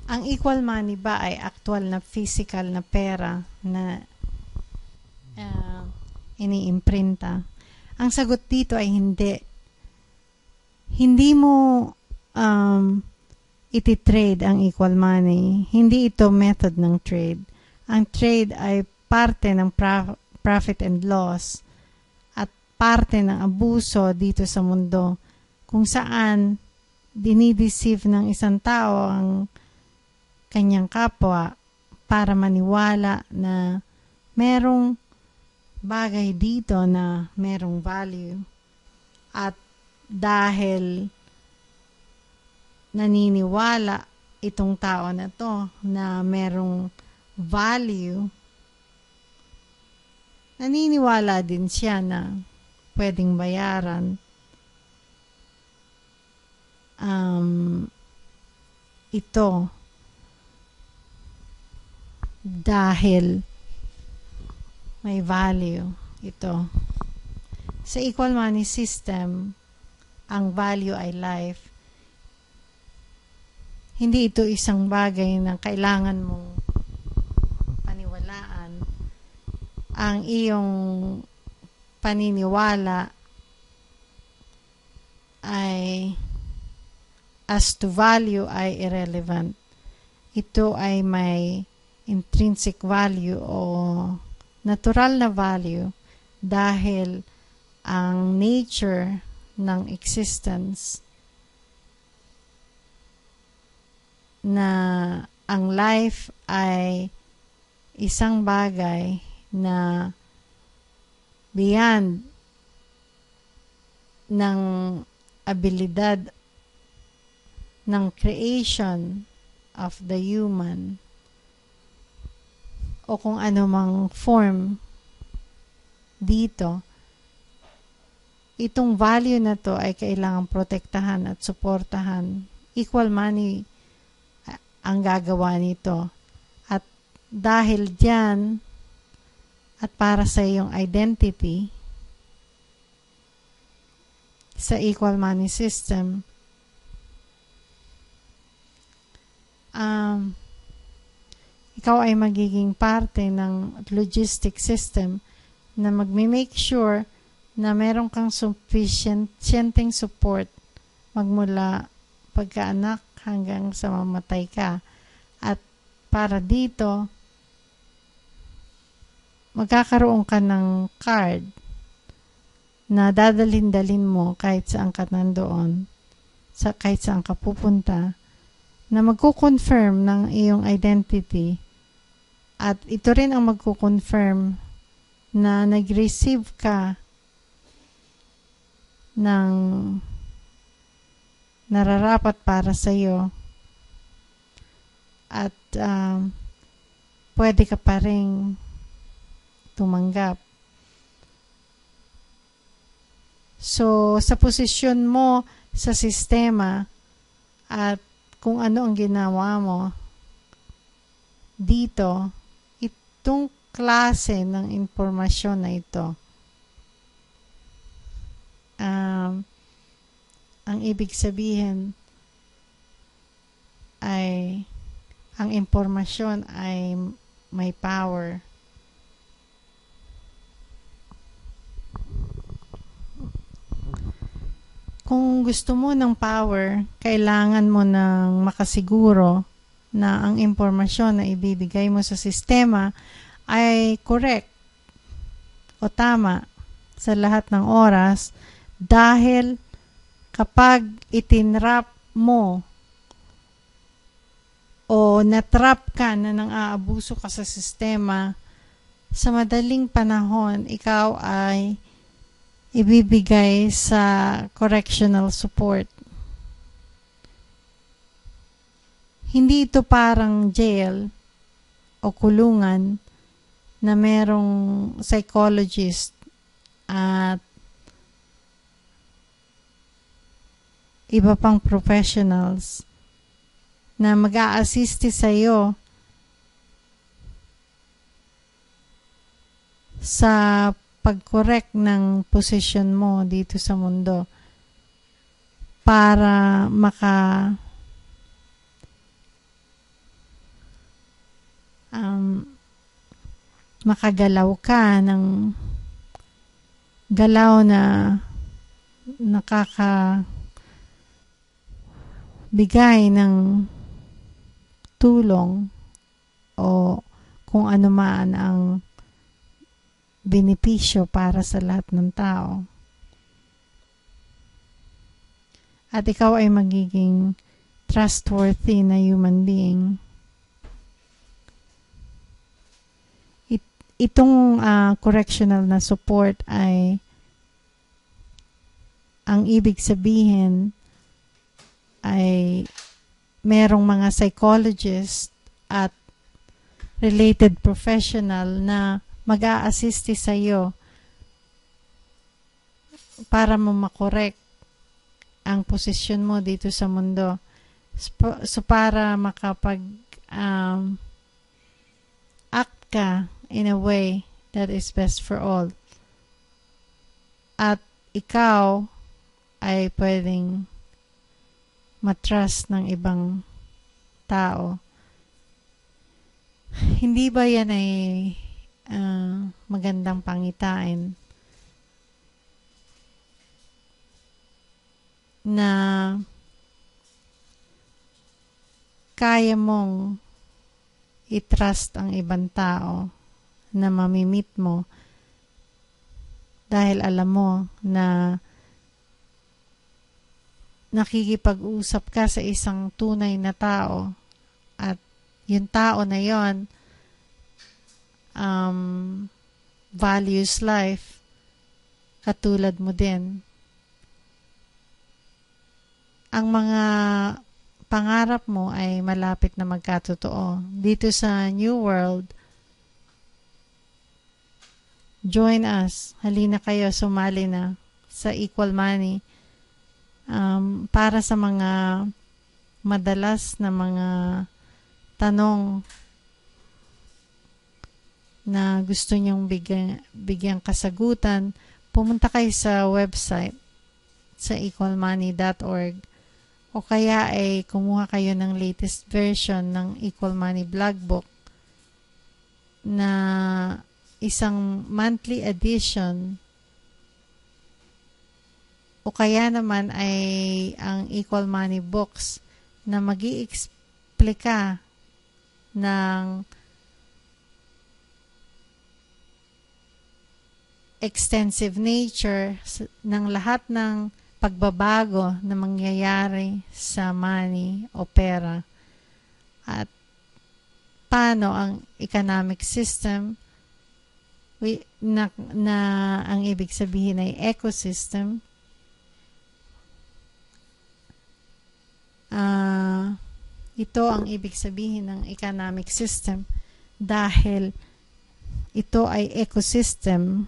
Ang equal money ba ay actual na physical na pera na iniimprinta? Ang sagot dito ay hindi. Hindi mo iti-trade ang equal money. Hindi ito method ng trade. Ang trade ay parte ng profit and loss at parte ng abuso dito sa mundo kung saan dinideceive ng isang tao ang kanyang kapwa para maniwala na merong bagay dito na merong value. At dahil naniniwala itong tao na to na merong value, naniniwala din siya na pwedeng bayaran ito dahil may value ito. Sa equal money system, ang value ay life. Hindi ito isang bagay na kailangan mong paniwalaan. Ang iyong paniniwala ay as to value ay irrelevant. Ito ay may intrinsic value o natural na value dahil ang nature ng existence na ang life ay isang bagay na beyond ng abilidad ng creation of the human o kung ano mang form dito. Itong value na to ay kailangang protektahan at suportahan. Equal money ang gagawa nito. At dahil dyan, at para sa iyong identity, sa equal money system, ikaw ay magiging parte ng logistic system na magme-make sure na meron kang sufficienteng support magmula pagkaanak hanggang sa mamatay ka. At para dito, magkakaroon ka ng card na dadalhin-dalhin mo kahit saan ka nandoon, kahit saan ka pupunta, na magko-confirm ng iyong identity. At ito rin ang magko-confirm na nag-receive ka ng nararapat para sa iyo at pwede ka pa ring tumanggap. So, sa posisyon mo sa sistema at kung ano ang ginawa mo dito, itong klase ng impormasyon na ito, ang ibig sabihin ay ang impormasyon ay may power. Kung gusto mo ng power, kailangan mo ng makasiguro na ang impormasyon na ibibigay mo sa sistema ay correct o tama sa lahat ng oras, dahil kapag itinrap mo o natrap ka na nang aabuso ka sa sistema, sa madaling panahon, ikaw ay ibibigay sa correctional support. Hindi ito parang jail o kulungan na merong psychologist at iba pang professionals na mag-a-assist sa iyo sa pag-correct ng posisyon mo dito sa mundo para makagalaw ka ng galaw na nakakabigay ng tulong o kung ano man ang benepisyo para sa lahat ng tao. At ikaw ay magiging trustworthy na human being. Itong correctional na support ay ang ibig sabihin ay merong mga psychologist at related professional na mag-a-assist sa iyo para mo makorek ang posisyon mo dito sa mundo. So para act ka in a way that is best for all. At ikaw ay pwedeng matrust ng ibang tao. Hindi ba yan ay magandang pangitain na kaya mong i-trust ang ibang tao na mamimit mo dahil alam mo na nakikipag-usap ka sa isang tunay na tao at yung tao na yon values life katulad mo din. Ang mga pangarap mo ay malapit na magkatotoo. Dito sa New World, join us. Halina kayo, sumali na sa Equal Money. Para sa mga madalas na mga tanong na gusto nyong bigyang kasagutan, pumunta kayo sa website sa equalmoney.org o kaya ay kumuha kayo ng latest version ng Equal Money Blog Book na isang monthly edition o kaya naman ay ang Equal Money Books na mag-i-explika ng extensive nature ng lahat ng pagbabago na mangyayari sa money o pera at paano ang economic system na ang ibig sabihin ay ecosystem ito ang ibig sabihin ng economic system dahil ito ay ecosystem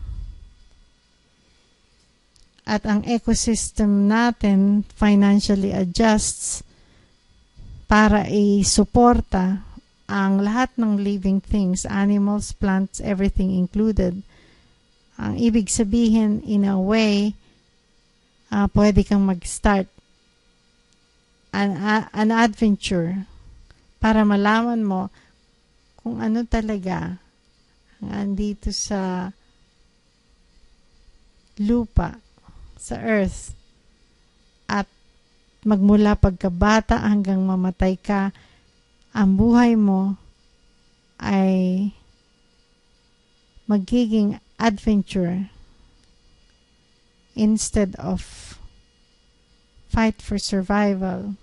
at ang ecosystem natin financially adjusts para i-suporta ang lahat ng living things, animals, plants, everything included. Ang ibig sabihin, in a way, pwede kang mag-start an adventure para malaman mo kung ano talaga andito sa lupa, sa earth, at magmula pagkabata hanggang mamatay ka, ang buhay mo ay magiging adventure instead of fight for survival.